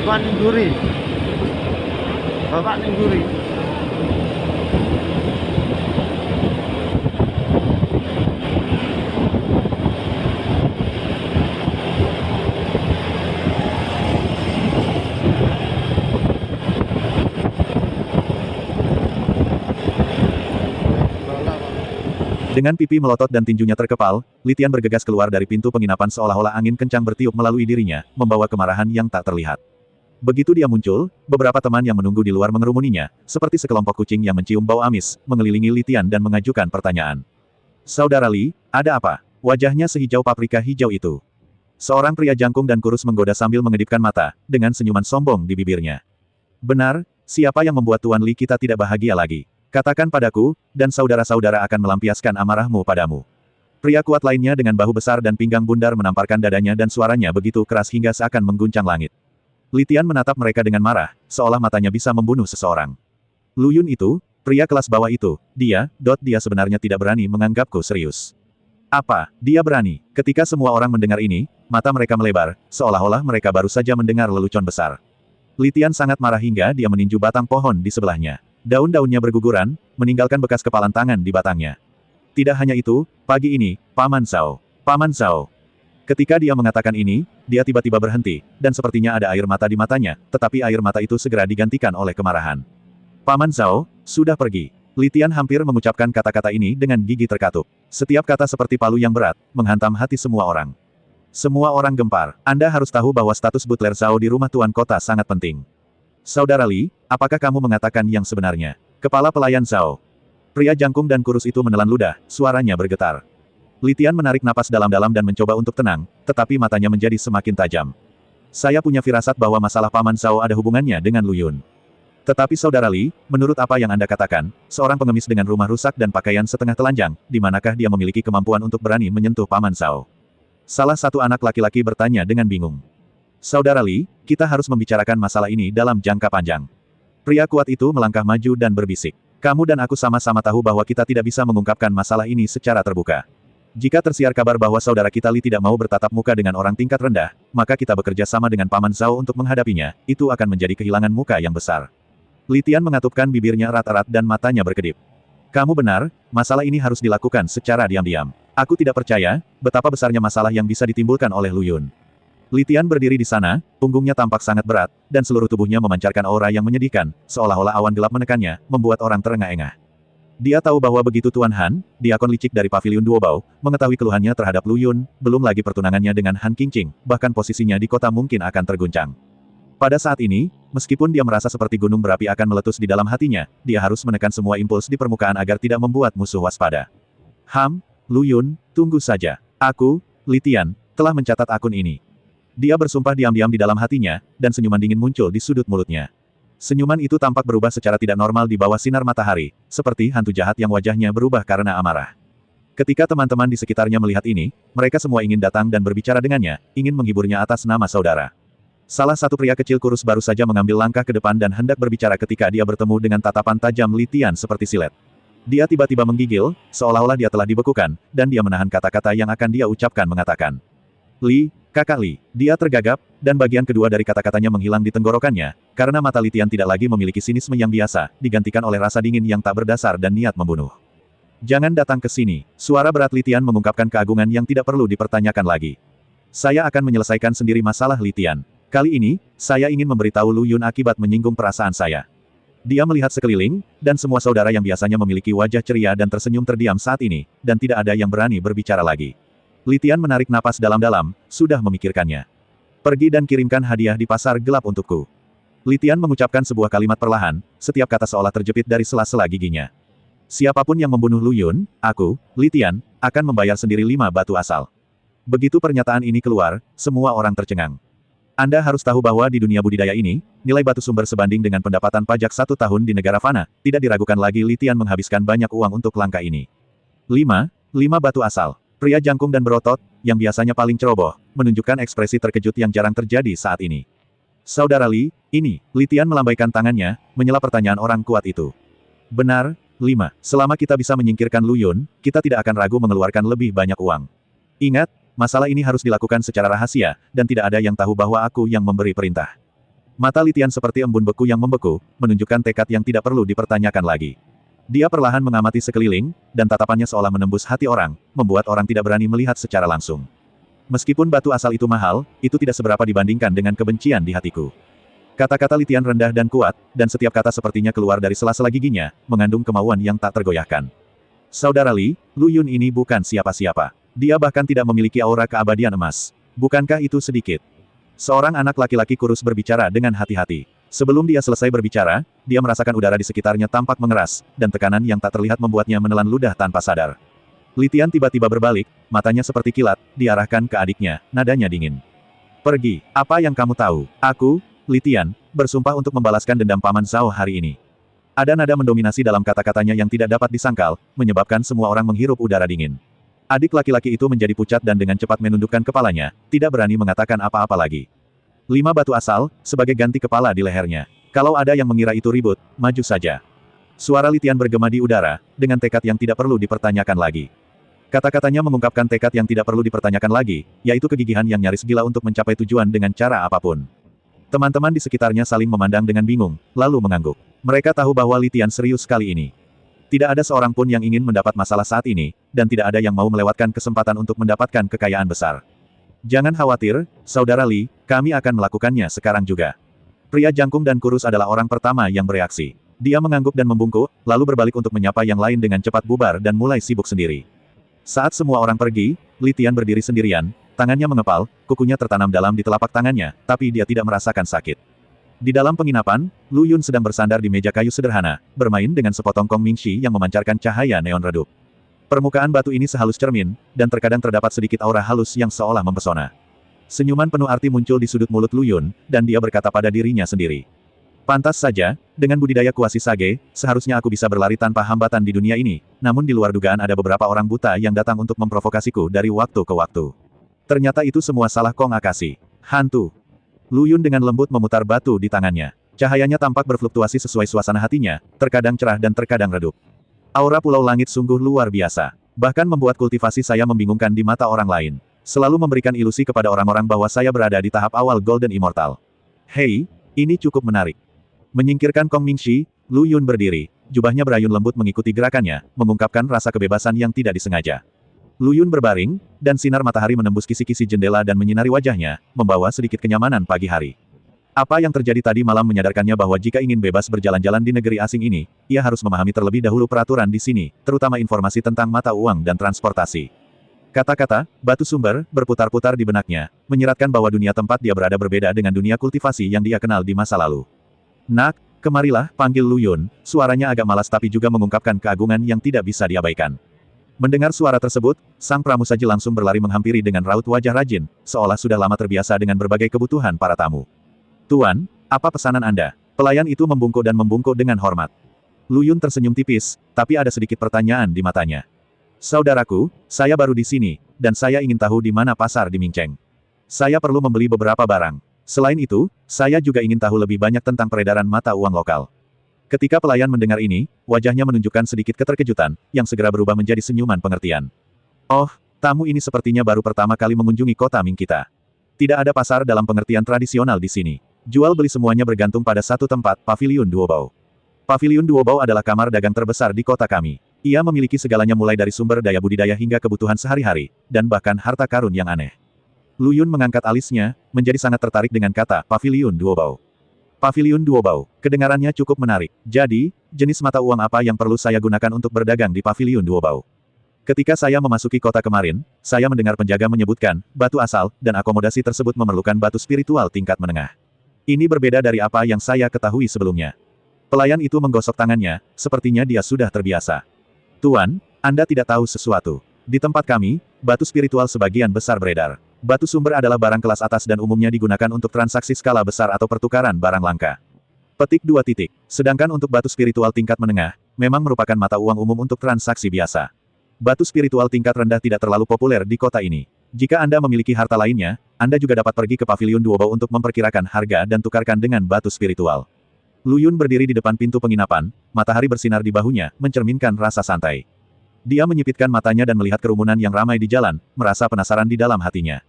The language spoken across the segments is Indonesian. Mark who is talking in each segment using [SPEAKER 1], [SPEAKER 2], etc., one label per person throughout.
[SPEAKER 1] Bapak Ningguri. Bapak Ningguri.
[SPEAKER 2] Dengan pipi melotot dan tinjunya terkepal, Litian bergegas keluar dari pintu penginapan seolah-olah angin kencang bertiup melalui dirinya, membawa kemarahan yang tak terlihat. Begitu dia muncul, beberapa teman yang menunggu di luar mengerumuninya, seperti sekelompok kucing yang mencium bau amis, mengelilingi Litian dan mengajukan pertanyaan. Saudara Li, ada apa? Wajahnya sehijau paprika hijau itu. Seorang pria jangkung dan kurus menggoda sambil mengedipkan mata, dengan senyuman sombong di bibirnya. Benar, siapa yang membuat Tuan Li kita tidak bahagia lagi? Katakan padaku, dan saudara-saudara akan melampiaskan amarahmu padamu. Pria kuat lainnya dengan bahu besar dan pinggang bundar menamparkan dadanya dan suaranya begitu keras hingga seakan mengguncang langit. Litian menatap mereka dengan marah, seolah matanya bisa membunuh seseorang. Lu Yun itu, pria kelas bawah itu, dia sebenarnya tidak berani menganggapku serius. Apa, dia berani? Ketika semua orang mendengar ini, mata mereka melebar, seolah-olah mereka baru saja mendengar lelucon besar. Litian sangat marah hingga dia meninju batang pohon di sebelahnya. Daun-daunnya berguguran, meninggalkan bekas kepalan tangan di batangnya. Tidak hanya itu, pagi ini, Paman Zhao. Paman Zhao. Ketika dia mengatakan ini, dia tiba-tiba berhenti, dan sepertinya ada air mata di matanya, tetapi air mata itu segera digantikan oleh kemarahan. Paman Zhao, sudah pergi. Litian hampir mengucapkan kata-kata ini dengan gigi terkatup. Setiap kata seperti palu yang berat, menghantam hati semua orang. Semua orang gempar. Anda harus tahu bahwa status butler Zhao di rumah tuan kota sangat penting. Saudara Li, apakah kamu mengatakan yang sebenarnya? Kepala pelayan Zhao. Pria jangkung dan kurus itu menelan ludah, suaranya bergetar. Litian menarik napas dalam-dalam dan mencoba untuk tenang, tetapi matanya menjadi semakin tajam. Saya punya firasat bahwa masalah Paman Zhao ada hubungannya dengan Lu Yun. Tetapi Saudara Li, menurut apa yang Anda katakan, seorang pengemis dengan rumah rusak dan pakaian setengah telanjang, di manakah dia memiliki kemampuan untuk berani menyentuh Paman Zhao? Salah satu anak laki-laki bertanya dengan bingung. Saudara Li, kita harus membicarakan masalah ini dalam jangka panjang. Pria kuat itu melangkah maju dan berbisik. Kamu dan aku sama-sama tahu bahwa kita tidak bisa mengungkapkan masalah ini secara terbuka. Jika tersiar kabar bahwa saudara kita Li tidak mau bertatap muka dengan orang tingkat rendah, maka kita bekerja sama dengan Paman Zhao untuk menghadapinya, itu akan menjadi kehilangan muka yang besar. Litian mengatupkan bibirnya erat-erat dan matanya berkedip. Kamu benar, masalah ini harus dilakukan secara diam-diam. Aku tidak percaya, betapa besarnya masalah yang bisa ditimbulkan oleh Lu Yun. Litian berdiri di sana, punggungnya tampak sangat berat, dan seluruh tubuhnya memancarkan aura yang menyedihkan, seolah-olah awan gelap menekannya, membuat orang terengah-engah. Dia tahu bahwa begitu Tuan Han, diakon licik dari Paviliun Duobao, mengetahui keluhannya terhadap Lu Yun, belum lagi pertunangannya dengan Han Qingqing, bahkan posisinya di kota mungkin akan terguncang. Pada saat ini, meskipun dia merasa seperti gunung berapi akan meletus di dalam hatinya, dia harus menekan semua impuls di permukaan agar tidak membuat musuh waspada. Lu Yun, tunggu saja. Aku, Litian, telah mencatat akun ini. Dia bersumpah diam-diam di dalam hatinya, dan senyuman dingin muncul di sudut mulutnya. Senyuman itu tampak berubah secara tidak normal di bawah sinar matahari, seperti hantu jahat yang wajahnya berubah karena amarah. Ketika teman-teman di sekitarnya melihat ini, mereka semua ingin datang dan berbicara dengannya, ingin menghiburnya atas nama saudara. Salah satu pria kecil kurus baru saja mengambil langkah ke depan dan hendak berbicara ketika dia bertemu dengan tatapan tajam Litian seperti silet. Dia tiba-tiba menggigil, seolah-olah dia telah dibekukan, dan dia menahan kata-kata yang akan dia ucapkan mengatakan. Li, kakak Li. Dia tergagap, dan bagian kedua dari kata-katanya menghilang di tenggorokannya, karena mata Litian tidak lagi memiliki sinisme yang biasa, digantikan oleh rasa dingin yang tak berdasar dan niat membunuh. Jangan datang ke sini. Suara berat Litian mengungkapkan keagungan yang tidak perlu dipertanyakan lagi. Saya akan menyelesaikan sendiri masalah Litian. Kali ini, saya ingin memberitahu Lu Yun akibat menyinggung perasaan saya. Dia melihat sekeliling, dan semua saudara yang biasanya memiliki wajah ceria dan tersenyum terdiam saat ini, dan tidak ada yang berani berbicara lagi. Litian menarik napas dalam-dalam, sudah memikirkannya. Pergi dan kirimkan hadiah di pasar gelap untukku. Litian mengucapkan sebuah kalimat perlahan, setiap kata seolah terjepit dari sela-sela giginya. Siapapun yang membunuh Lu Yun, aku, Litian, akan membayar sendiri 5 batu asal. Begitu pernyataan ini keluar, semua orang tercengang. Anda harus tahu bahwa di dunia budidaya ini, nilai batu sumber sebanding dengan pendapatan pajak 1 tahun di negara fana, tidak diragukan lagi Litian menghabiskan banyak uang untuk langkah ini. 5 batu asal. Pria jangkung dan berotot, yang biasanya paling ceroboh, menunjukkan ekspresi terkejut yang jarang terjadi saat ini. Saudara Li, ini, Litian melambaikan tangannya, menyela pertanyaan orang kuat itu. Benar, 5. Selama kita bisa menyingkirkan Lu Yun, kita tidak akan ragu mengeluarkan lebih banyak uang. Ingat, masalah ini harus dilakukan secara rahasia, dan tidak ada yang tahu bahwa aku yang memberi perintah. Mata Litian seperti embun beku yang membeku, menunjukkan tekad yang tidak perlu dipertanyakan lagi. Dia perlahan mengamati sekeliling, dan tatapannya seolah menembus hati orang, membuat orang tidak berani melihat secara langsung. Meskipun batu asal itu mahal, itu tidak seberapa dibandingkan dengan kebencian di hatiku. Kata-kata Litian rendah dan kuat, dan setiap kata sepertinya keluar dari sela-sela giginya, mengandung kemauan yang tak tergoyahkan. Saudara Li, Lu Yun ini bukan siapa-siapa. Dia bahkan tidak memiliki aura keabadian emas. Bukankah itu sedikit? Seorang anak laki-laki kurus berbicara dengan hati-hati. Sebelum dia selesai berbicara, dia merasakan udara di sekitarnya tampak mengeras, dan tekanan yang tak terlihat membuatnya menelan ludah tanpa sadar. Litian tiba-tiba berbalik, matanya seperti kilat, diarahkan ke adiknya, nadanya dingin. Pergi, apa yang kamu tahu? Aku, Litian, bersumpah untuk membalaskan dendam Paman Zhao hari ini. Ada nada mendominasi dalam kata-katanya yang tidak dapat disangkal, menyebabkan semua orang menghirup udara dingin. Adik laki-laki itu menjadi pucat dan dengan cepat menundukkan kepalanya, tidak berani mengatakan apa-apa lagi. 5 batu asal, sebagai ganti kepala di lehernya. Kalau ada yang mengira itu ribut, maju saja. Suara Litian bergema di udara, dengan tekad yang tidak perlu dipertanyakan lagi. Kata-katanya mengungkapkan tekad yang tidak perlu dipertanyakan lagi, yaitu kegigihan yang nyaris gila untuk mencapai tujuan dengan cara apapun. Teman-teman di sekitarnya saling memandang dengan bingung, lalu mengangguk. Mereka tahu bahwa Litian serius kali ini. Tidak ada seorang pun yang ingin mendapat masalah saat ini, dan tidak ada yang mau melewatkan kesempatan untuk mendapatkan kekayaan besar. Jangan khawatir, Saudara Li, kami akan melakukannya sekarang juga. Pria jangkung dan kurus adalah orang pertama yang bereaksi. Dia mengangguk dan membungkuk, lalu berbalik untuk menyapa yang lain dengan cepat bubar dan mulai sibuk sendiri. Saat semua orang pergi, Litian berdiri sendirian, tangannya mengepal, kukunya tertanam dalam di telapak tangannya, tapi dia tidak merasakan sakit. Di dalam penginapan, Lu Yun sedang bersandar di meja kayu sederhana, bermain dengan sepotong Kong Mingxi yang memancarkan cahaya neon redup. Permukaan batu ini sehalus cermin, dan terkadang terdapat sedikit aura halus yang seolah mempesona. Senyuman penuh arti muncul di sudut mulut Lu Yun, dan dia berkata pada dirinya sendiri. Pantas saja, dengan budidaya kuasi sage, seharusnya aku bisa berlari tanpa hambatan di dunia ini, namun di luar dugaan ada beberapa orang buta yang datang untuk memprovokasiku dari waktu ke waktu. Ternyata itu semua salah Kong Akashi. Hantu. Lu Yun dengan lembut memutar batu di tangannya. Cahayanya tampak berfluktuasi sesuai suasana hatinya, terkadang cerah dan terkadang redup. Aura Pulau Langit sungguh luar biasa. Bahkan membuat kultivasi saya membingungkan di mata orang lain. Selalu memberikan ilusi kepada orang-orang bahwa saya berada di tahap awal Golden Immortal. Hei, ini cukup menarik. Menyingkirkan Kong Mingxi, Lu Yun berdiri. Jubahnya berayun lembut mengikuti gerakannya, mengungkapkan rasa kebebasan yang tidak disengaja. Lu Yun berbaring, dan sinar matahari menembus kisi-kisi jendela dan menyinari wajahnya, membawa sedikit kenyamanan pagi hari. Apa yang terjadi tadi malam menyadarkannya bahwa jika ingin bebas berjalan-jalan di negeri asing ini, ia harus memahami terlebih dahulu peraturan di sini, terutama informasi tentang mata uang dan transportasi. Kata-kata, batu sumber, berputar-putar di benaknya, menyiratkan bahwa dunia tempat dia berada berbeda dengan dunia kultivasi yang dia kenal di masa lalu. Nak, kemarilah, panggil Lu Yun, suaranya agak malas tapi juga mengungkapkan keagungan yang tidak bisa diabaikan. Mendengar suara tersebut, sang pramusaji langsung berlari menghampiri dengan raut wajah rajin, seolah sudah lama terbiasa dengan berbagai kebutuhan para tamu. Tuan, apa pesanan Anda? Pelayan itu membungkuk dan membungkuk dengan hormat. Lu Yun tersenyum tipis, tapi ada sedikit pertanyaan di matanya. Saudaraku, saya baru di sini, dan saya ingin tahu di mana pasar di Mingcheng. Saya perlu membeli beberapa barang. Selain itu, saya juga ingin tahu lebih banyak tentang peredaran mata uang lokal. Ketika pelayan mendengar ini, wajahnya menunjukkan sedikit keterkejutan, yang segera berubah menjadi senyuman pengertian. Oh, tamu ini sepertinya baru pertama kali mengunjungi kota Ming kita. Tidak ada pasar dalam pengertian tradisional di sini. Jual beli semuanya bergantung pada satu tempat, Paviliun Duobao. Paviliun Duobao adalah kamar dagang terbesar di kota kami. Ia memiliki segalanya mulai dari sumber daya budidaya hingga kebutuhan sehari-hari, dan bahkan harta karun yang aneh. Lu Yun mengangkat alisnya, menjadi sangat tertarik dengan kata Paviliun Duobao. Paviliun Duobao. Kedengarannya cukup menarik. Jadi, jenis mata uang apa yang perlu saya gunakan untuk berdagang di Paviliun Duobao? Ketika saya memasuki kota kemarin, saya mendengar penjaga menyebutkan, batu asal, dan akomodasi tersebut memerlukan batu spiritual tingkat menengah. Ini berbeda dari apa yang saya ketahui sebelumnya. Pelayan itu menggosok tangannya, sepertinya dia sudah terbiasa. Tuan, Anda tidak tahu sesuatu. Di tempat kami, batu spiritual sebagian besar beredar. Batu sumber adalah barang kelas atas dan umumnya digunakan untuk transaksi skala besar atau pertukaran barang langka. Petik 2 titik. Sedangkan untuk batu spiritual tingkat menengah, memang merupakan mata uang umum untuk transaksi biasa. Batu spiritual tingkat rendah tidak terlalu populer di kota ini. Jika Anda memiliki harta lainnya, Anda juga dapat pergi ke Paviliun Duobao untuk memperkirakan harga dan tukarkan dengan batu spiritual. Lu Yun berdiri di depan pintu penginapan, matahari bersinar di bahunya, mencerminkan rasa santai. Dia menyipitkan matanya dan melihat kerumunan yang ramai di jalan, merasa penasaran di dalam hatinya.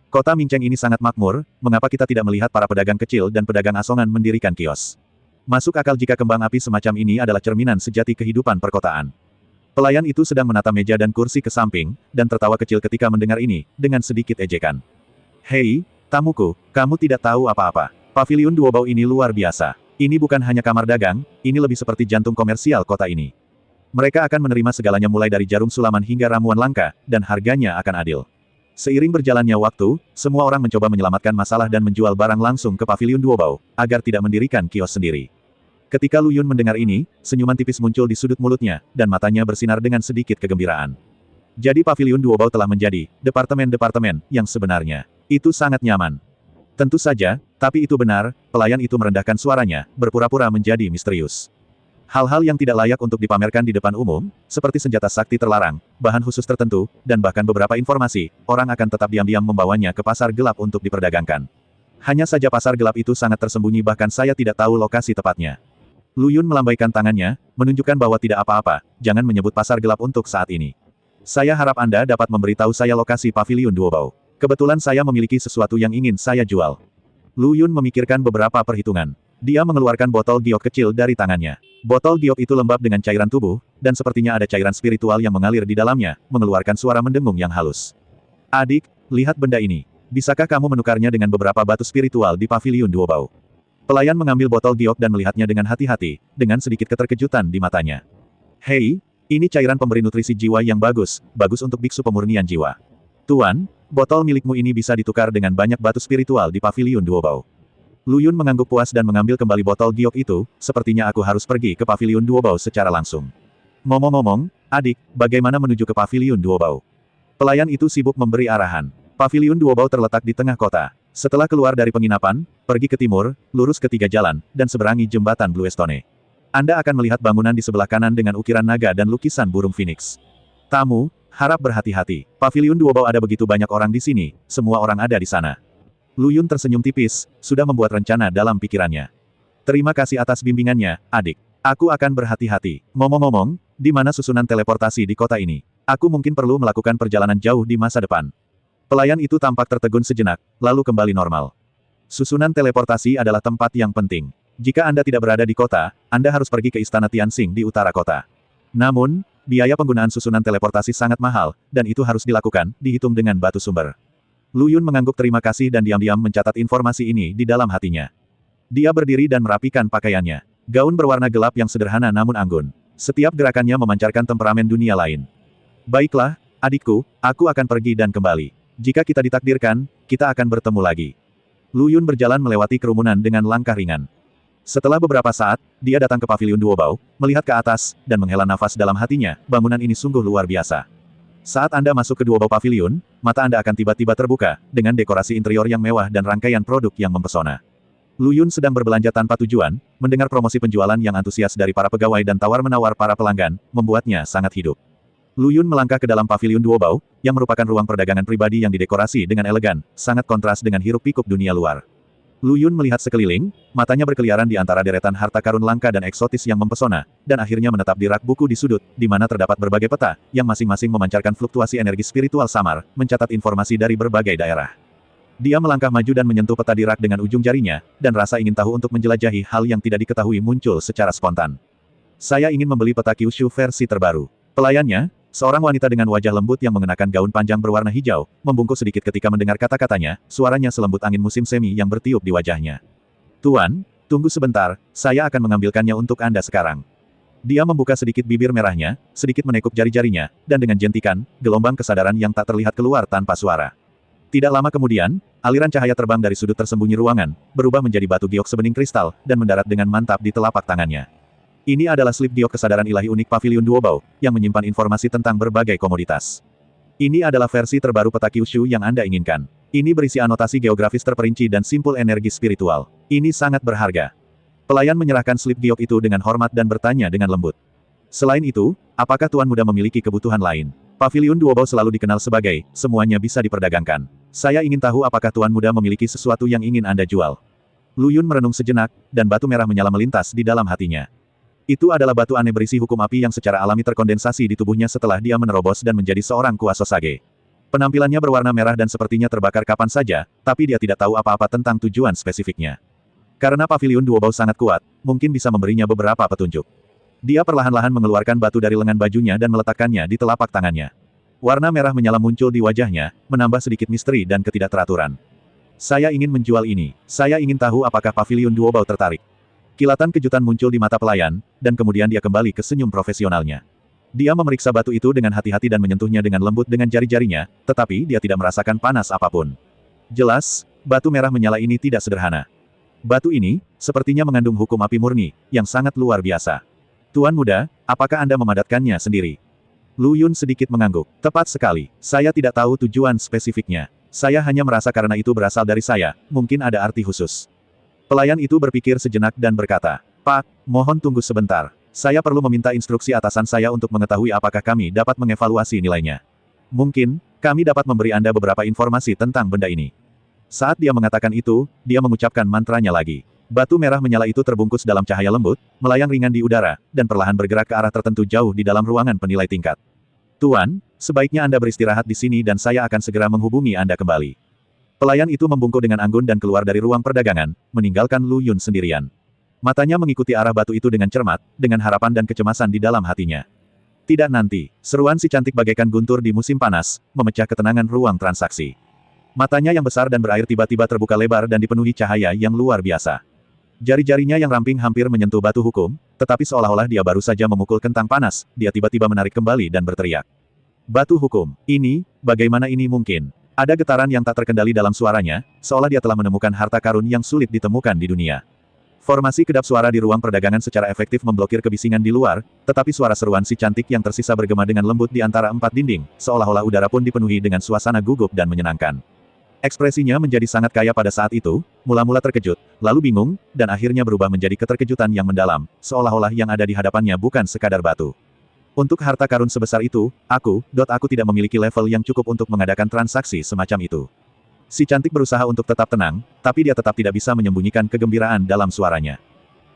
[SPEAKER 2] Kota Mingcheng ini sangat makmur, mengapa kita tidak melihat para pedagang kecil dan pedagang asongan mendirikan kios? Masuk akal jika kembang api semacam ini adalah cerminan sejati kehidupan perkotaan. Pelayan itu sedang menata meja dan kursi ke samping, dan tertawa kecil ketika mendengar ini, dengan sedikit ejekan. Hei, tamuku, kamu tidak tahu apa-apa. Paviliun Duobao ini luar biasa. Ini bukan hanya kamar dagang, ini lebih seperti jantung komersial kota ini. Mereka akan menerima segalanya mulai dari jarum sulaman hingga ramuan langka, dan harganya akan adil. Seiring berjalannya waktu, semua orang mencoba menyelamatkan masalah dan menjual barang langsung ke Paviliun Duobao, agar tidak mendirikan kios sendiri. Ketika Lu Yun mendengar ini, senyuman tipis muncul di sudut mulutnya, dan matanya bersinar dengan sedikit kegembiraan. Jadi Paviliun Duobao telah menjadi departemen-departemen yang sebenarnya. Itu sangat nyaman. Tentu saja, tapi itu benar, pelayan itu merendahkan suaranya, berpura-pura menjadi misterius. Hal-hal yang tidak layak untuk dipamerkan di depan umum, seperti senjata sakti terlarang, bahan khusus tertentu, dan bahkan beberapa informasi, orang akan tetap diam-diam membawanya ke pasar gelap untuk diperdagangkan. Hanya saja pasar gelap itu sangat tersembunyi, bahkan saya tidak tahu lokasi tepatnya. Lu Yun melambaikan tangannya, menunjukkan bahwa tidak apa-apa, jangan menyebut pasar gelap untuk saat ini. Saya harap Anda dapat memberitahu saya lokasi Paviliun Duobao. Kebetulan saya memiliki sesuatu yang ingin saya jual. Lu Yun memikirkan beberapa perhitungan. Dia mengeluarkan botol giok kecil dari tangannya. Botol giok itu lembab dengan cairan tubuh, dan sepertinya ada cairan spiritual yang mengalir di dalamnya, mengeluarkan suara mendengung yang halus. Adik, lihat benda ini. Bisakah kamu menukarnya dengan beberapa batu spiritual di Paviliun Duobao? Pelayan mengambil botol giok dan melihatnya dengan hati-hati, dengan sedikit keterkejutan di matanya. Hei, ini cairan pemberi nutrisi jiwa yang bagus, bagus untuk biksu pemurnian jiwa. Tuan, botol milikmu ini bisa ditukar dengan banyak batu spiritual di Paviliun Duobao. Lu Yun mengangguk puas dan mengambil kembali botol giok itu, sepertinya aku harus pergi ke Paviliun Duobao secara langsung. Ngomong-ngomong, adik, bagaimana menuju ke Paviliun Duobao? Pelayan itu sibuk memberi arahan. Paviliun Duobao terletak di tengah kota. Setelah keluar dari penginapan, pergi ke timur, lurus ke 3 jalan, dan seberangi jembatan Bluestone. Anda akan melihat bangunan di sebelah kanan dengan ukiran naga dan lukisan burung phoenix. Tamu, harap berhati-hati. Paviliun Duobao ada begitu banyak orang di sini, semua orang ada di sana. Lu Yun tersenyum tipis, sudah membuat rencana dalam pikirannya. Terima kasih atas bimbingannya, adik. Aku akan berhati-hati. Ngomong-ngomong, di mana susunan teleportasi di kota ini? Aku mungkin perlu melakukan perjalanan jauh di masa depan. Pelayan itu tampak tertegun sejenak, lalu kembali normal. Susunan teleportasi adalah tempat yang penting. Jika Anda tidak berada di kota, Anda harus pergi ke Istana Tianxing di utara kota. Namun, biaya penggunaan susunan teleportasi sangat mahal, dan itu harus dilakukan, dihitung dengan batu sumber. Lu Yun mengangguk terima kasih dan diam-diam mencatat informasi ini di dalam hatinya. Dia berdiri dan merapikan pakaiannya. Gaun berwarna gelap yang sederhana namun anggun. Setiap gerakannya memancarkan temperamen dunia lain. Baiklah, adikku, aku akan pergi dan kembali. Jika kita ditakdirkan, kita akan bertemu lagi. Lu Yun berjalan melewati kerumunan dengan langkah ringan. Setelah beberapa saat, dia datang ke Paviliun Duobao, melihat ke atas, dan menghela nafas dalam hatinya, bangunan ini sungguh luar biasa. Saat Anda masuk ke Duobao Paviliun, mata Anda akan tiba-tiba terbuka, dengan dekorasi interior yang mewah dan rangkaian produk yang mempesona. Lu Yun sedang berbelanja tanpa tujuan, mendengar promosi penjualan yang antusias dari para pegawai dan tawar-menawar para pelanggan, membuatnya sangat hidup. Lu Yun melangkah ke dalam Paviliun Duobao, yang merupakan ruang perdagangan pribadi yang didekorasi dengan elegan, sangat kontras dengan hiruk-pikuk dunia luar. Lu Yun melihat sekeliling, matanya berkeliaran di antara deretan harta karun langka dan eksotis yang mempesona, dan akhirnya menetap di rak buku di sudut, di mana terdapat berbagai peta, yang masing-masing memancarkan fluktuasi energi spiritual samar, mencatat informasi dari berbagai daerah. Dia melangkah maju dan menyentuh peta di rak dengan ujung jarinya, dan rasa ingin tahu untuk menjelajahi hal yang tidak diketahui muncul secara spontan. Saya ingin membeli peta Kyushu versi terbaru. Pelayannya, seorang wanita dengan wajah lembut yang mengenakan gaun panjang berwarna hijau, membungkuk sedikit ketika mendengar kata-katanya, suaranya selembut angin musim semi yang bertiup di wajahnya. Tuan, tunggu sebentar, saya akan mengambilkannya untuk Anda sekarang. Dia membuka sedikit bibir merahnya, sedikit menekuk jari-jarinya, dan dengan jentikan, gelombang kesadaran yang tak terlihat keluar tanpa suara. Tidak lama kemudian, aliran cahaya terbang dari sudut tersembunyi ruangan, berubah menjadi batu giok sebening kristal, dan mendarat dengan mantap di telapak tangannya. Ini adalah slip giok kesadaran ilahi unik Paviliun Duobao, yang menyimpan informasi tentang berbagai komoditas. Ini adalah versi terbaru peta Kyushu yang Anda inginkan. Ini berisi anotasi geografis terperinci dan simpul energi spiritual. Ini sangat berharga. Pelayan menyerahkan slip giok itu dengan hormat dan bertanya dengan lembut. Selain itu, apakah Tuan Muda memiliki kebutuhan lain? Paviliun Duobao selalu dikenal sebagai, semuanya bisa diperdagangkan. Saya ingin tahu apakah Tuan Muda memiliki sesuatu yang ingin Anda jual. Lu Yun merenung sejenak, dan batu merah menyala melintas di dalam hatinya. Itu adalah batu aneh berisi hukum api yang secara alami terkondensasi di tubuhnya setelah dia menerobos dan menjadi seorang kuasa Sage. Penampilannya berwarna merah dan sepertinya terbakar kapan saja, tapi dia tidak tahu apa-apa tentang tujuan spesifiknya. Karena paviliun Duobao sangat kuat, mungkin bisa memberinya beberapa petunjuk. Dia perlahan-lahan mengeluarkan batu dari lengan bajunya dan meletakkannya di telapak tangannya. Warna merah menyala muncul di wajahnya, menambah sedikit misteri dan ketidakteraturan. Saya ingin menjual ini. Saya ingin tahu apakah paviliun Duobao tertarik. Kilatan kejutan muncul di mata pelayan, dan kemudian dia kembali ke senyum profesionalnya. Dia memeriksa batu itu dengan hati-hati dan menyentuhnya dengan lembut dengan jari-jarinya, tetapi dia tidak merasakan panas apapun. Jelas, batu merah menyala ini tidak sederhana. Batu ini, sepertinya mengandung hukum api murni, yang sangat luar biasa. Tuan muda, apakah Anda memadatkannya sendiri? Lu Yun sedikit mengangguk. Tepat sekali, saya tidak tahu tujuan spesifiknya. Saya hanya merasa karena itu berasal dari saya, mungkin ada arti khusus. Pelayan itu berpikir sejenak dan berkata, Pak, mohon tunggu sebentar. Saya perlu meminta instruksi atasan saya untuk mengetahui apakah kami dapat mengevaluasi nilainya. Mungkin, kami dapat memberi Anda beberapa informasi tentang benda ini. Saat dia mengatakan itu, dia mengucapkan mantranya lagi. Batu merah menyala itu terbungkus dalam cahaya lembut, melayang ringan di udara, dan perlahan bergerak ke arah tertentu jauh di dalam ruangan penilai tingkat. Tuan, sebaiknya Anda beristirahat di sini dan saya akan segera menghubungi Anda kembali. Pelayan itu membungkuk dengan anggun dan keluar dari ruang perdagangan, meninggalkan Lu Yun sendirian. Matanya mengikuti arah batu itu dengan cermat, dengan harapan dan kecemasan di dalam hatinya. Tidak nanti, seruan si cantik bagaikan guntur di musim panas, memecah ketenangan ruang transaksi. Matanya yang besar dan berair tiba-tiba terbuka lebar dan dipenuhi cahaya yang luar biasa. Jari-jarinya yang ramping hampir menyentuh batu hukum, tetapi seolah-olah dia baru saja memukul kentang panas, dia tiba-tiba menarik kembali dan berteriak. Batu hukum, ini, bagaimana ini mungkin? Ada getaran yang tak terkendali dalam suaranya, seolah dia telah menemukan harta karun yang sulit ditemukan di dunia. Formasi kedap suara di ruang perdagangan secara efektif memblokir kebisingan di luar, tetapi suara seruan si cantik yang tersisa bergema dengan lembut di antara empat dinding, seolah-olah udara pun dipenuhi dengan suasana gugup dan menyenangkan. Ekspresinya menjadi sangat kaya pada saat itu, mula-mula terkejut, lalu bingung, dan akhirnya berubah menjadi keterkejutan yang mendalam, seolah-olah yang ada di hadapannya bukan sekadar batu. Untuk harta karun sebesar itu, aku tidak memiliki level yang cukup untuk mengadakan transaksi semacam itu. Si cantik berusaha untuk tetap tenang, tapi dia tetap tidak bisa menyembunyikan kegembiraan dalam suaranya.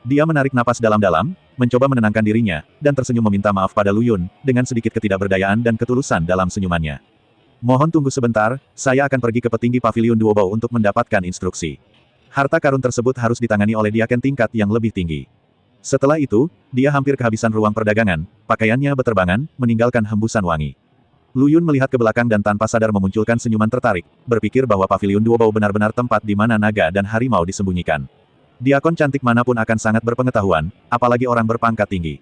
[SPEAKER 2] Dia menarik napas dalam-dalam, mencoba menenangkan dirinya, dan tersenyum meminta maaf pada Lu Yun, dengan sedikit ketidakberdayaan dan ketulusan dalam senyumannya. Mohon tunggu sebentar, saya akan pergi ke petinggi paviliun Duobao untuk mendapatkan instruksi. Harta karun tersebut harus ditangani oleh diaken tingkat yang lebih tinggi. Setelah itu, dia hampir kehabisan ruang perdagangan, pakaiannya beterbangan, meninggalkan hembusan wangi. Lu Yun melihat ke belakang dan tanpa sadar memunculkan senyuman tertarik, berpikir bahwa paviliun Duobao benar-benar tempat di mana naga dan harimau disembunyikan. Diakon cantik manapun akan sangat berpengetahuan, apalagi orang berpangkat tinggi.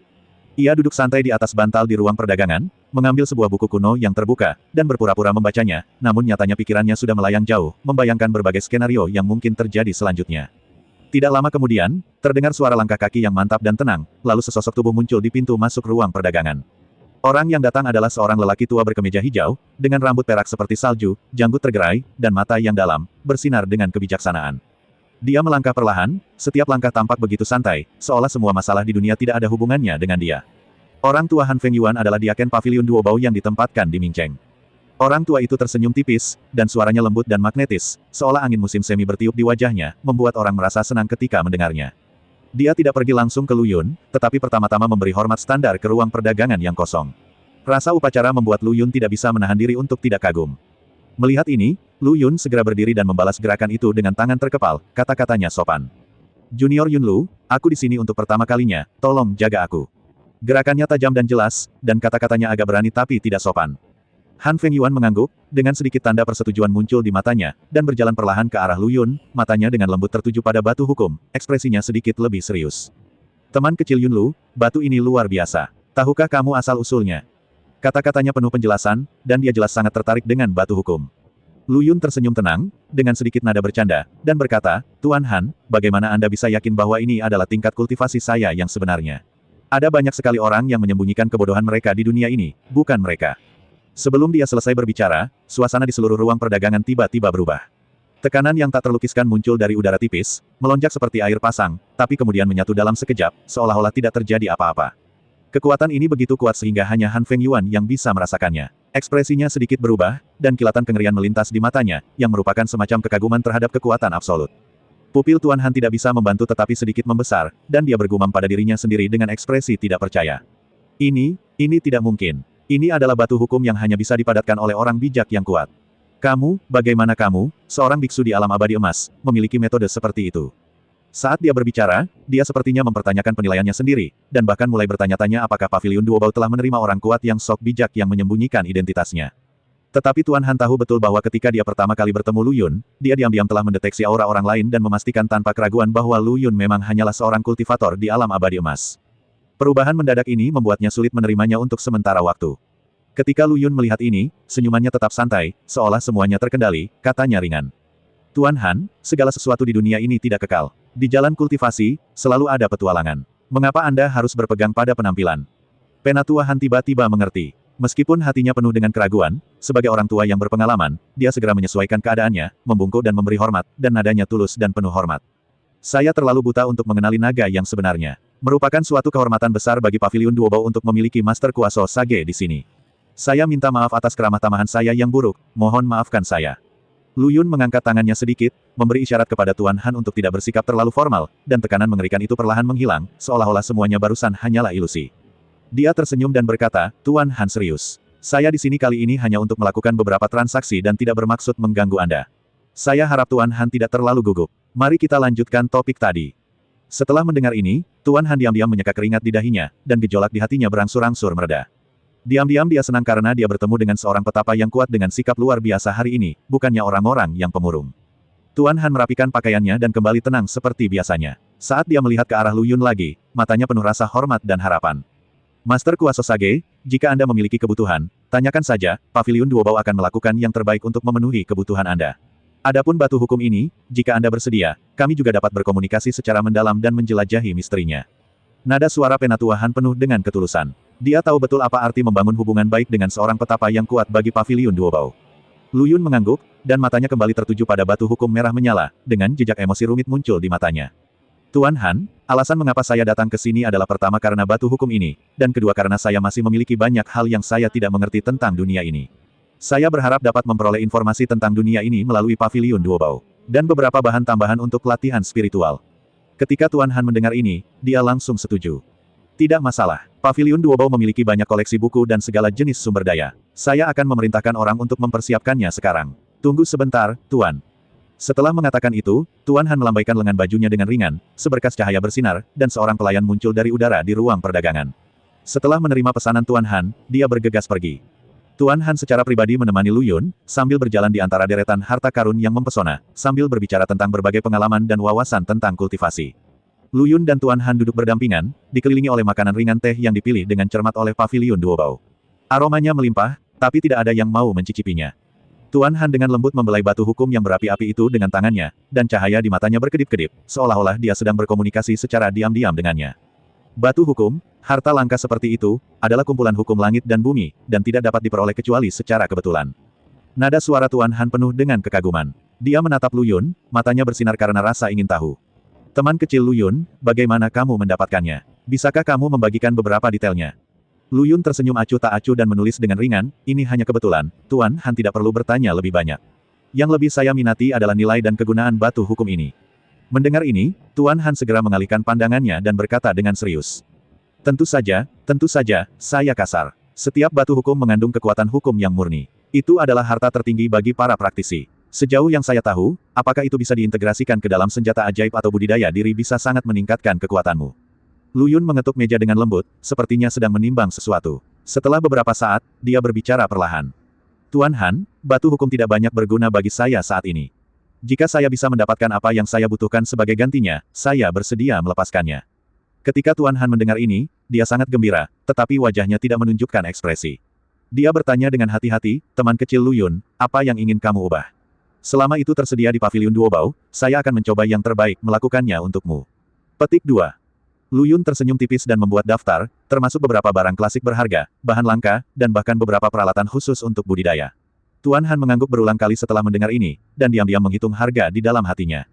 [SPEAKER 2] Ia duduk santai di atas bantal di ruang perdagangan, mengambil sebuah buku kuno yang terbuka, dan berpura-pura membacanya, namun nyatanya pikirannya sudah melayang jauh, membayangkan berbagai skenario yang mungkin terjadi selanjutnya. Tidak lama kemudian, terdengar suara langkah kaki yang mantap dan tenang, lalu sesosok tubuh muncul di pintu masuk ruang perdagangan. Orang yang datang adalah seorang lelaki tua berkemeja hijau, dengan rambut perak seperti salju, janggut tergerai, dan mata yang dalam, bersinar dengan kebijaksanaan. Dia melangkah perlahan, setiap langkah tampak begitu santai, seolah semua masalah di dunia tidak ada hubungannya dengan dia. Orang tua Han Feng Yuan adalah diaken paviliun Duobao yang ditempatkan di Mingcheng. Orang tua itu tersenyum tipis, dan suaranya lembut dan magnetis, seolah angin musim semi bertiup di wajahnya, membuat orang merasa senang ketika mendengarnya. Dia tidak pergi langsung ke Lu Yun, tetapi pertama-tama memberi hormat standar ke ruang perdagangan yang kosong. Rasa upacara membuat Lu Yun tidak bisa menahan diri untuk tidak kagum. Melihat ini, Lu Yun segera berdiri dan membalas gerakan itu dengan tangan terkepal, kata-katanya sopan. Junior Yun Lu, aku di sini untuk pertama kalinya, tolong jaga aku. Gerakannya tajam dan jelas, dan kata-katanya agak berani tapi tidak sopan. Han Feng Yuan mengangguk, dengan sedikit tanda persetujuan muncul di matanya, dan berjalan perlahan ke arah Lu Yun, matanya dengan lembut tertuju pada batu hukum, ekspresinya sedikit lebih serius. Teman kecil Yun Lu, batu ini luar biasa. Tahukah kamu asal-usulnya? Kata-katanya penuh penjelasan, dan dia jelas sangat tertarik dengan batu hukum. Lu Yun tersenyum tenang, dengan sedikit nada bercanda, dan berkata, Tuan Han, bagaimana Anda bisa yakin bahwa ini adalah tingkat kultivasi saya yang sebenarnya? Ada banyak sekali orang yang menyembunyikan kebodohan mereka di dunia ini, bukan mereka. Sebelum dia selesai berbicara, suasana di seluruh ruang perdagangan tiba-tiba berubah. Tekanan yang tak terlukiskan muncul dari udara tipis, melonjak seperti air pasang, tapi kemudian menyatu dalam sekejap, seolah-olah tidak terjadi apa-apa. Kekuatan ini begitu kuat sehingga hanya Han Feng Yuan yang bisa merasakannya. Ekspresinya sedikit berubah, dan kilatan kengerian melintas di matanya, yang merupakan semacam kekaguman terhadap kekuatan absolut. Pupil Tuan Han tidak bisa membantu tetapi sedikit membesar, dan dia bergumam pada dirinya sendiri dengan ekspresi tidak percaya. Ini tidak mungkin. Ini adalah batu hukum yang hanya bisa dipadatkan oleh orang bijak yang kuat. Kamu, bagaimana kamu, seorang biksu di alam abadi emas, memiliki metode seperti itu? Saat dia berbicara, dia sepertinya mempertanyakan penilaiannya sendiri, dan bahkan mulai bertanya-tanya apakah Paviliun Duobao telah menerima orang kuat yang sok bijak yang menyembunyikan identitasnya. Tetapi Tuan Han tahu betul bahwa ketika dia pertama kali bertemu Lu Yun, dia diam-diam telah mendeteksi aura orang lain dan memastikan tanpa keraguan bahwa Lu Yun memang hanyalah seorang kultivator di alam abadi emas. Perubahan mendadak ini membuatnya sulit menerimanya untuk sementara waktu. Ketika Lu Yun melihat ini, senyumannya tetap santai, seolah semuanya terkendali, katanya ringan. Tuan Han, segala sesuatu di dunia ini tidak kekal. Di jalan kultivasi, selalu ada petualangan. Mengapa Anda harus berpegang pada penampilan? Penatua Han tiba-tiba mengerti. Meskipun hatinya penuh dengan keraguan, sebagai orang tua yang berpengalaman, dia segera menyesuaikan keadaannya, membungkuk dan memberi hormat, dan nadanya tulus dan penuh hormat. Saya terlalu buta untuk mengenali naga yang sebenarnya. Merupakan suatu kehormatan besar bagi Paviliun Duobao untuk memiliki Master Kuaso Sage di sini. Saya minta maaf atas keramah tamahan saya yang buruk, mohon maafkan saya. Lu Yun mengangkat tangannya sedikit, memberi isyarat kepada Tuan Han untuk tidak bersikap terlalu formal, dan tekanan mengerikan itu perlahan menghilang, seolah-olah semuanya barusan hanyalah ilusi. Dia tersenyum dan berkata, Tuan Han serius. Saya di sini kali ini hanya untuk melakukan beberapa transaksi dan tidak bermaksud mengganggu Anda. Saya harap Tuan Han tidak terlalu gugup. Mari kita lanjutkan topik tadi. Setelah mendengar ini, Tuan Han diam-diam menyeka keringat di dahinya, dan gejolak di hatinya berangsur-angsur mereda. Diam-diam dia senang karena dia bertemu dengan seorang petapa yang kuat dengan sikap luar biasa hari ini, bukannya orang-orang yang pemurung. Tuan Han merapikan pakaiannya dan kembali tenang seperti biasanya. Saat dia melihat ke arah Lu Yun lagi, matanya penuh rasa hormat dan harapan. Master Kuaso Sage, jika Anda memiliki kebutuhan, tanyakan saja, Paviliun Duobao akan melakukan yang terbaik untuk memenuhi kebutuhan Anda. Adapun batu hukum ini, jika Anda bersedia, kami juga dapat berkomunikasi secara mendalam dan menjelajahi misterinya. Nada suara Penatua Han penuh dengan ketulusan. Dia tahu betul apa arti membangun hubungan baik dengan seorang petapa yang kuat bagi Paviliun Duobao. Lu Yun mengangguk, dan matanya kembali tertuju pada batu hukum merah menyala, dengan jejak emosi rumit muncul di matanya. Tuan Han, alasan mengapa saya datang ke sini adalah pertama karena batu hukum ini, dan kedua karena saya masih memiliki banyak hal yang saya tidak mengerti tentang dunia ini. Saya berharap dapat memperoleh informasi tentang dunia ini melalui Paviliun Duobao, dan beberapa bahan tambahan untuk latihan spiritual. Ketika Tuan Han mendengar ini, dia langsung setuju. Tidak masalah, Paviliun Duobao memiliki banyak koleksi buku dan segala jenis sumber daya. Saya akan memerintahkan orang untuk mempersiapkannya sekarang. Tunggu sebentar, Tuan. Setelah mengatakan itu, Tuan Han melambaikan lengan bajunya dengan ringan, seberkas cahaya bersinar, dan seorang pelayan muncul dari udara di ruang perdagangan. Setelah menerima pesanan Tuan Han, dia bergegas pergi. Tuan Han secara pribadi menemani Lu Yun, sambil berjalan di antara deretan harta karun yang mempesona, sambil berbicara tentang berbagai pengalaman dan wawasan tentang kultivasi. Lu Yun dan Tuan Han duduk berdampingan, dikelilingi oleh makanan ringan teh yang dipilih dengan cermat oleh Paviliun Duobao. Aromanya melimpah, tapi tidak ada yang mau mencicipinya. Tuan Han dengan lembut membelai batu hukum yang berapi-api itu dengan tangannya, dan cahaya di matanya berkedip-kedip, seolah-olah dia sedang berkomunikasi secara diam-diam dengannya. Batu hukum, harta langka seperti itu, adalah kumpulan hukum langit dan bumi, dan tidak dapat diperoleh kecuali secara kebetulan. Nada suara Tuan Han penuh dengan kekaguman. Dia menatap Lu Yun, matanya bersinar karena rasa ingin tahu. Teman kecil Lu Yun, bagaimana kamu mendapatkannya? Bisakah kamu membagikan beberapa detailnya? Lu Yun tersenyum acuh tak acuh dan menulis dengan ringan, ini hanya kebetulan, Tuan Han tidak perlu bertanya lebih banyak. Yang lebih saya minati adalah nilai dan kegunaan batu hukum ini. Mendengar ini, Tuan Han segera mengalihkan pandangannya dan berkata dengan serius. Tentu saja, saya kasar. Setiap batu hukum mengandung kekuatan hukum yang murni. Itu adalah harta tertinggi bagi para praktisi. Sejauh yang saya tahu, apakah itu bisa diintegrasikan ke dalam senjata ajaib atau budidaya diri bisa sangat meningkatkan kekuatanmu. Lu Yun mengetuk meja dengan lembut, sepertinya sedang menimbang sesuatu. Setelah beberapa saat, dia berbicara perlahan. Tuan Han, batu hukum tidak banyak berguna bagi saya saat ini. Jika saya bisa mendapatkan apa yang saya butuhkan sebagai gantinya, saya bersedia melepaskannya. Ketika Tuan Han mendengar ini, dia sangat gembira, tetapi wajahnya tidak menunjukkan ekspresi. Dia bertanya dengan hati-hati, teman kecil Lu Yun, apa yang ingin kamu ubah? Selama itu tersedia di Paviliun Duobao, saya akan mencoba yang terbaik melakukannya untukmu. Petik 2. Lu Yun tersenyum tipis dan membuat daftar, termasuk beberapa barang klasik berharga, bahan langka, dan bahkan beberapa peralatan khusus untuk budidaya. Tuan Han mengangguk berulang kali setelah mendengar ini, dan diam-diam menghitung harga di dalam hatinya.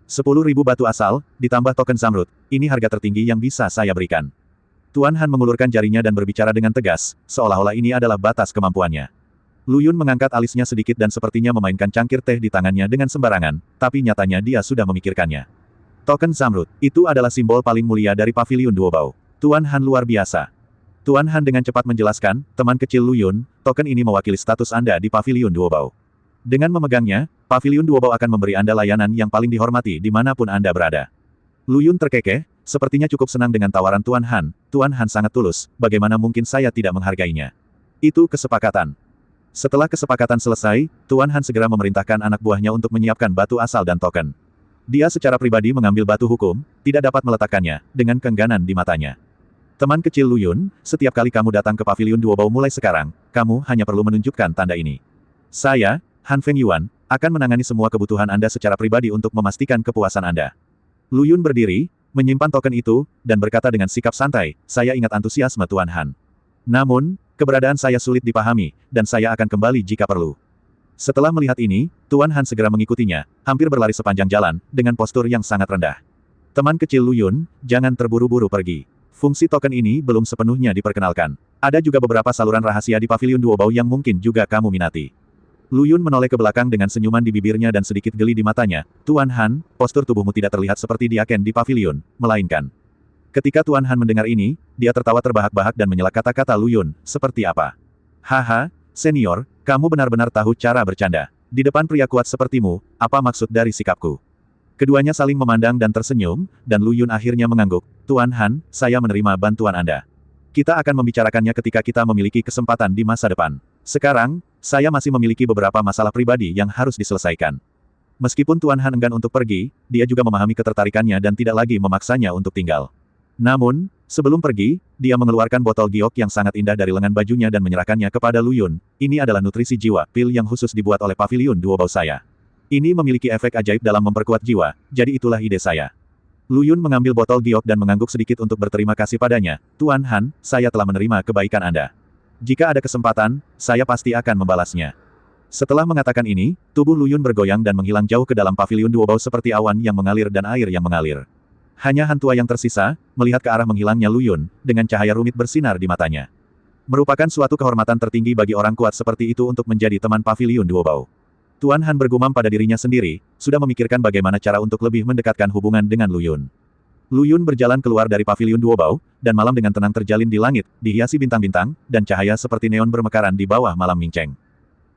[SPEAKER 2] 10.000 batu asal, ditambah token zamrud, ini harga tertinggi yang bisa saya berikan. Tuan Han mengulurkan jarinya dan berbicara dengan tegas, seolah-olah ini adalah batas kemampuannya. Lu Yun mengangkat alisnya sedikit dan sepertinya memainkan cangkir teh di tangannya dengan sembarangan, tapi nyatanya dia sudah memikirkannya. Token zamrud, itu adalah simbol paling mulia dari Paviliun Duobao. Tuan Han luar biasa. Tuan Han dengan cepat menjelaskan, teman kecil Lu Yun, token ini mewakili status Anda di Paviliun Duobao. Dengan memegangnya, Paviliun Duobao akan memberi Anda layanan yang paling dihormati dimanapun Anda berada. Lu Yun terkekeh, sepertinya cukup senang dengan tawaran Tuan Han. Tuan Han sangat tulus, bagaimana mungkin saya tidak menghargainya? Itu kesepakatan. Setelah kesepakatan selesai, Tuan Han segera memerintahkan anak buahnya untuk menyiapkan batu asal dan token. Dia secara pribadi mengambil batu hukum, tidak dapat meletakkannya, dengan keengganan di matanya. Teman kecil Lu Yun, setiap kali kamu datang ke Paviliun Duobao mulai sekarang, kamu hanya perlu menunjukkan tanda ini. Saya, Han Feng Yuan, akan menangani semua kebutuhan Anda secara pribadi untuk memastikan kepuasan Anda. Lu Yun berdiri, menyimpan token itu, dan berkata dengan sikap santai, saya ingat antusiasme Tuan Han. Namun, keberadaan saya sulit dipahami, dan saya akan kembali jika perlu. Setelah melihat ini, Tuan Han segera mengikutinya, hampir berlari sepanjang jalan, dengan postur yang sangat rendah. Teman kecil Lu Yun, jangan terburu-buru pergi. Fungsi token ini belum sepenuhnya diperkenalkan. Ada juga beberapa saluran rahasia di Paviliun Duobao yang mungkin juga kamu minati. Lu Yun menoleh ke belakang dengan senyuman di bibirnya dan sedikit geli di matanya. Tuan Han, postur tubuhmu tidak terlihat seperti diaken di paviliun, melainkan. Ketika Tuan Han mendengar ini, dia tertawa terbahak-bahak dan menyela kata-kata Lu Yun, seperti apa? Haha, senior, kamu benar-benar tahu cara bercanda. Di depan pria kuat sepertimu, apa maksud dari sikapku? Keduanya saling memandang dan tersenyum, dan Lu Yun akhirnya mengangguk. Tuan Han, saya menerima bantuan Anda. Kita akan membicarakannya ketika kita memiliki kesempatan di masa depan. Sekarang, saya masih memiliki beberapa masalah pribadi yang harus diselesaikan. Meskipun Tuan Han enggan untuk pergi, dia juga memahami ketertarikannya dan tidak lagi memaksanya untuk tinggal. Namun, sebelum pergi, dia mengeluarkan botol giok yang sangat indah dari lengan bajunya dan menyerahkannya kepada Lu Yun. Ini adalah nutrisi jiwa, pil yang khusus dibuat oleh Paviliun Duobao saya. Ini memiliki efek ajaib dalam memperkuat jiwa, jadi itulah ide saya. Lu Yun mengambil botol giok dan mengangguk sedikit untuk berterima kasih padanya. Tuan Han, saya telah menerima kebaikan Anda. Jika ada kesempatan, saya pasti akan membalasnya. Setelah mengatakan ini, tubuh Lu Yun bergoyang dan menghilang jauh ke dalam Paviliun Duobao seperti awan yang mengalir dan air yang mengalir. Hanya Han tua yang tersisa, melihat ke arah menghilangnya Lu Yun, dengan cahaya rumit bersinar di matanya. Merupakan suatu kehormatan tertinggi bagi orang kuat seperti itu untuk menjadi teman Paviliun Duobao. Tuan Han bergumam pada dirinya sendiri, sudah memikirkan bagaimana cara untuk lebih mendekatkan hubungan dengan Lu Yun. Lu Yun berjalan keluar dari Paviliun Duobao, dan malam dengan tenang terjalin di langit, dihiasi bintang-bintang, dan cahaya seperti neon bermekaran di bawah malam minceng.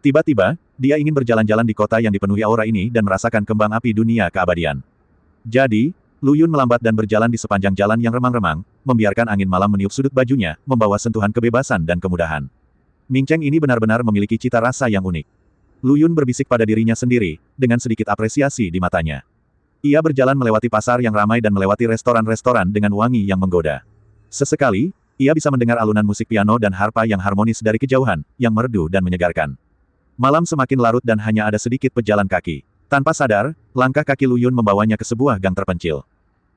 [SPEAKER 2] Tiba-tiba, dia ingin berjalan-jalan di kota yang dipenuhi aura ini dan merasakan kembang api dunia keabadian. Jadi, Lu Yun melambat dan berjalan di sepanjang jalan yang remang-remang, membiarkan angin malam meniup sudut bajunya, membawa sentuhan kebebasan dan kemudahan. Minceng ini benar-benar memiliki cita rasa yang unik. Lu Yun berbisik pada dirinya sendiri, dengan sedikit apresiasi di matanya. Ia berjalan melewati pasar yang ramai dan melewati restoran-restoran dengan wangi yang menggoda. Sesekali, ia bisa mendengar alunan musik piano dan harpa yang harmonis dari kejauhan, yang merdu dan menyegarkan. Malam semakin larut dan hanya ada sedikit pejalan kaki. Tanpa sadar, langkah kaki Lu Yun membawanya ke sebuah gang terpencil.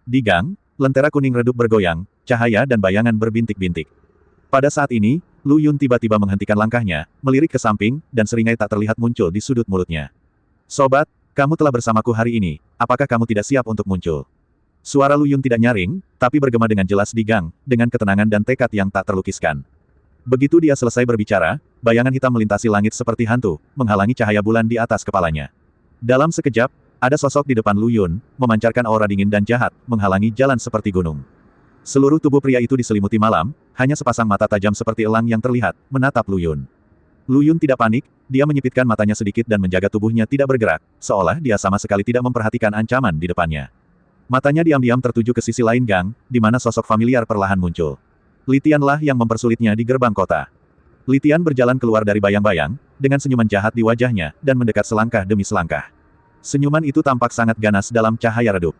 [SPEAKER 2] Di gang, lentera kuning redup bergoyang, cahaya dan bayangan berbintik-bintik. Pada saat ini, Lu Yun tiba-tiba menghentikan langkahnya, melirik ke samping, dan seringai tak terlihat muncul di sudut mulutnya. Sobat, kamu telah bersamaku hari ini, apakah kamu tidak siap untuk muncul? Suara Lu Yun tidak nyaring, tapi bergema dengan jelas di gang, dengan ketenangan dan tekad yang tak terlukiskan. Begitu dia selesai berbicara, bayangan hitam melintasi langit seperti hantu, menghalangi cahaya bulan di atas kepalanya. Dalam sekejap, ada sosok di depan Lu Yun, memancarkan aura dingin dan jahat, menghalangi jalan seperti gunung. Seluruh tubuh pria itu diselimuti malam, hanya sepasang mata tajam seperti elang yang terlihat, menatap Lu Yun. Lu Yun tidak panik, dia menyipitkan matanya sedikit dan menjaga tubuhnya tidak bergerak, seolah dia sama sekali tidak memperhatikan ancaman di depannya. Matanya diam-diam tertuju ke sisi lain gang, di mana sosok familiar perlahan muncul. Li Tianlah yang mempersulitnya di gerbang kota. Li Tian berjalan keluar dari bayang-bayang, dengan senyuman jahat di wajahnya, dan mendekat selangkah demi selangkah. Senyuman itu tampak sangat ganas dalam cahaya redup.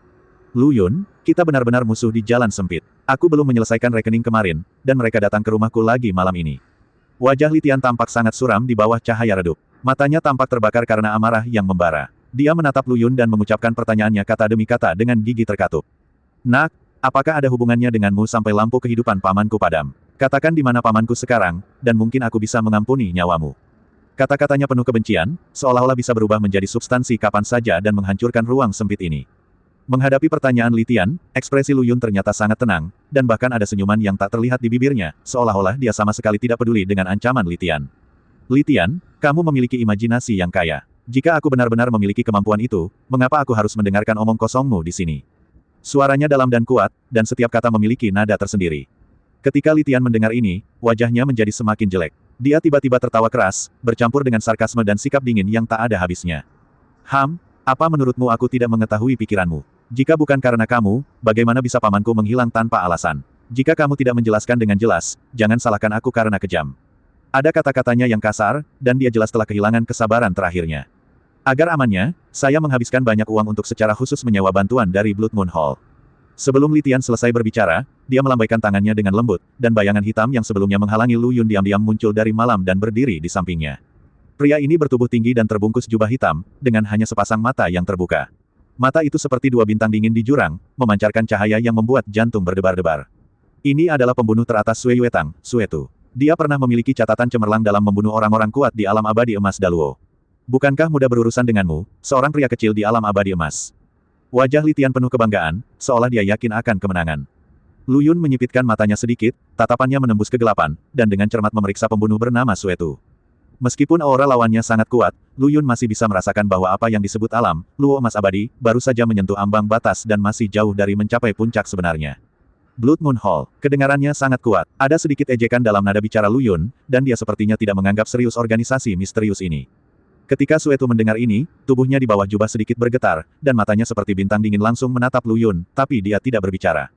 [SPEAKER 2] Lu Yun, kita benar-benar musuh di jalan sempit. Aku belum menyelesaikan rekening kemarin, dan mereka datang ke rumahku lagi malam ini. Wajah Li Tian tampak sangat suram di bawah cahaya redup. Matanya tampak terbakar karena amarah yang membara. Dia menatap Lu Yun dan mengucapkan pertanyaannya kata demi kata dengan gigi terkatup. Nak, apakah ada hubungannya denganmu sampai lampu kehidupan pamanku padam? Katakan di mana pamanku sekarang, dan mungkin aku bisa mengampuni nyawamu. Kata-katanya penuh kebencian, seolah-olah bisa berubah menjadi substansi kapan saja dan menghancurkan ruang sempit ini. Menghadapi pertanyaan Li Tian, ekspresi Lu Yun ternyata sangat tenang, dan bahkan ada senyuman yang tak terlihat di bibirnya, seolah-olah dia sama sekali tidak peduli dengan ancaman Li Tian. Li Tian, kamu memiliki imajinasi yang kaya. Jika aku benar-benar memiliki kemampuan itu, mengapa aku harus mendengarkan omong kosongmu di sini? Suaranya dalam dan kuat, dan setiap kata memiliki nada tersendiri. Ketika Li Tian mendengar ini, wajahnya menjadi semakin jelek. Dia tiba-tiba tertawa keras, bercampur dengan sarkasme dan sikap dingin yang tak ada habisnya. Apa menurutmu aku tidak mengetahui pikiranmu? Jika bukan karena kamu, bagaimana bisa pamanku menghilang tanpa alasan? Jika kamu tidak menjelaskan dengan jelas, jangan salahkan aku karena kejam. Ada kata-katanya yang kasar, dan dia jelas telah kehilangan kesabaran terakhirnya. Agar amannya, saya menghabiskan banyak uang untuk secara khusus menyewa bantuan dari Blood Moon Hall. Sebelum Li Tian selesai berbicara, dia melambaikan tangannya dengan lembut, dan bayangan hitam yang sebelumnya menghalangi Lu Yun diam-diam muncul dari malam dan berdiri di sampingnya. Pria ini bertubuh tinggi dan terbungkus jubah hitam, dengan hanya sepasang mata yang terbuka. Mata itu seperti dua bintang dingin di jurang, memancarkan cahaya yang membuat jantung berdebar-debar. Ini adalah pembunuh teratas Sui Wetang, Suetu. Dia pernah memiliki catatan cemerlang dalam membunuh orang-orang kuat di alam abadi emas Daluo. Bukankah mudah berurusan denganmu, seorang pria kecil di alam abadi emas? Wajah Li Tian penuh kebanggaan, seolah dia yakin akan kemenangan. Lu Yun menyipitkan matanya sedikit, tatapannya menembus kegelapan, dan dengan cermat memeriksa pembunuh bernama Suetu. Meskipun aura lawannya sangat kuat, Lu Yun masih bisa merasakan bahwa apa yang disebut alam, luo emas abadi, baru saja menyentuh ambang batas dan masih jauh dari mencapai puncak sebenarnya. Blood Moon Hall, kedengarannya sangat kuat. Ada sedikit ejekan dalam nada bicara Lu Yun, dan dia sepertinya tidak menganggap serius organisasi misterius ini. Ketika Suetu mendengar ini, tubuhnya di bawah jubah sedikit bergetar, dan matanya seperti bintang dingin langsung menatap Lu Yun, tapi dia tidak berbicara.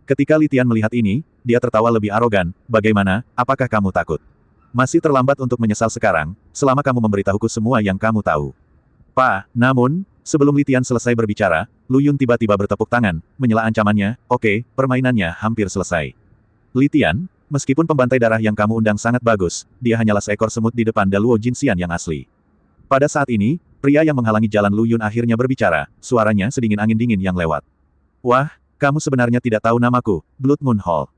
[SPEAKER 2] Ketika Li Tian melihat ini, dia tertawa lebih arogan, "Bagaimana, apakah kamu takut? Masih terlambat untuk menyesal sekarang, selama kamu memberitahuku semua yang kamu tahu." Namun, sebelum Li Tian selesai berbicara, Lu Yun tiba-tiba bertepuk tangan, menyela ancamannya, "Oke, permainannya hampir selesai. Li Tian, meskipun pembantai darah yang kamu undang sangat bagus, dia hanyalah seekor semut di depan Daluo Jinxian yang asli." Pada saat ini, pria yang menghalangi jalan Lu Yun akhirnya berbicara, suaranya sedingin angin dingin yang lewat. "Wah, kamu sebenarnya tidak tahu namaku, Blood Moon Hall."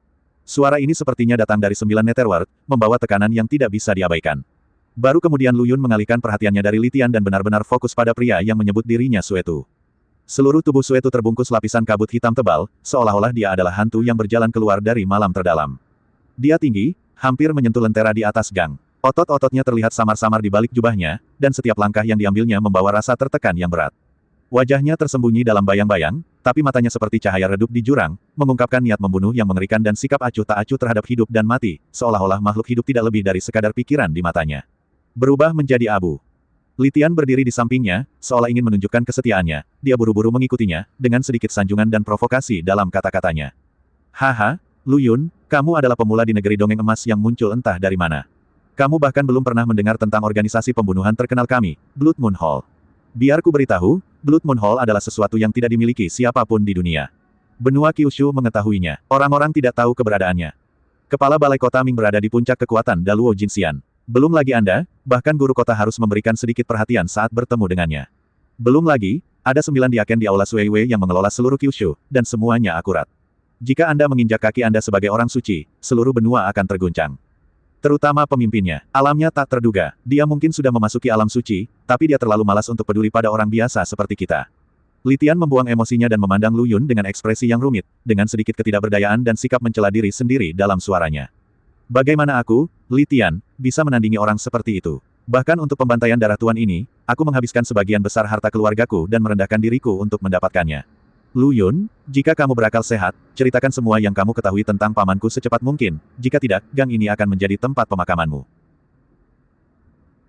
[SPEAKER 2] Suara ini sepertinya datang dari 9 Netherworld, membawa tekanan yang tidak bisa diabaikan. Baru kemudian Lu Yun mengalihkan perhatiannya dari Li Tian dan benar-benar fokus pada pria yang menyebut dirinya Suetu. Seluruh tubuh Suetu terbungkus lapisan kabut hitam tebal, seolah-olah dia adalah hantu yang berjalan keluar dari malam terdalam. Dia tinggi, hampir menyentuh lentera di atas gang. Otot-ototnya terlihat samar-samar di balik jubahnya, dan setiap langkah yang diambilnya membawa rasa tertekan yang berat. Wajahnya tersembunyi dalam bayang-bayang, tapi matanya seperti cahaya redup di jurang, mengungkapkan niat membunuh yang mengerikan dan sikap acuh tak acuh terhadap hidup dan mati, seolah-olah makhluk hidup tidak lebih dari sekadar pikiran di matanya. Berubah menjadi abu. Li Tian berdiri di sampingnya, seolah ingin menunjukkan kesetiaannya, dia buru-buru mengikutinya, dengan sedikit sanjungan dan provokasi dalam kata-katanya. "Haha, Lu Yun, kamu adalah pemula di negeri dongeng emas yang muncul entah dari mana. Kamu bahkan belum pernah mendengar tentang organisasi pembunuhan terkenal kami, Blood Moon Hall. Biar ku beritahu, Blood Moon Hall adalah sesuatu yang tidak dimiliki siapapun di dunia. Benua Kyushu mengetahuinya, orang-orang tidak tahu keberadaannya. Kepala balai kota Ming berada di puncak kekuatan Daluo Jinxian. Belum lagi Anda, bahkan guru kota harus memberikan sedikit perhatian saat bertemu dengannya. Belum lagi, ada 9 diaken di Aula Suiwei yang mengelola seluruh Kyushu, dan semuanya akurat. Jika Anda menginjak kaki Anda sebagai orang suci, seluruh benua akan terguncang. Terutama pemimpinnya. Alamnya tak terduga. Dia mungkin sudah memasuki alam suci, tapi dia terlalu malas untuk peduli pada orang biasa seperti kita." Li Tian membuang emosinya dan memandang Lu Yun dengan ekspresi yang rumit, dengan sedikit ketidakberdayaan dan sikap mencela diri sendiri dalam suaranya. "Bagaimana aku, Li Tian, bisa menandingi orang seperti itu? Bahkan untuk pembantaian darah tuan ini, aku menghabiskan sebagian besar harta keluargaku dan merendahkan diriku untuk mendapatkannya. Lu Yun, jika kamu berakal sehat, ceritakan semua yang kamu ketahui tentang pamanku secepat mungkin, jika tidak, gang ini akan menjadi tempat pemakamanmu."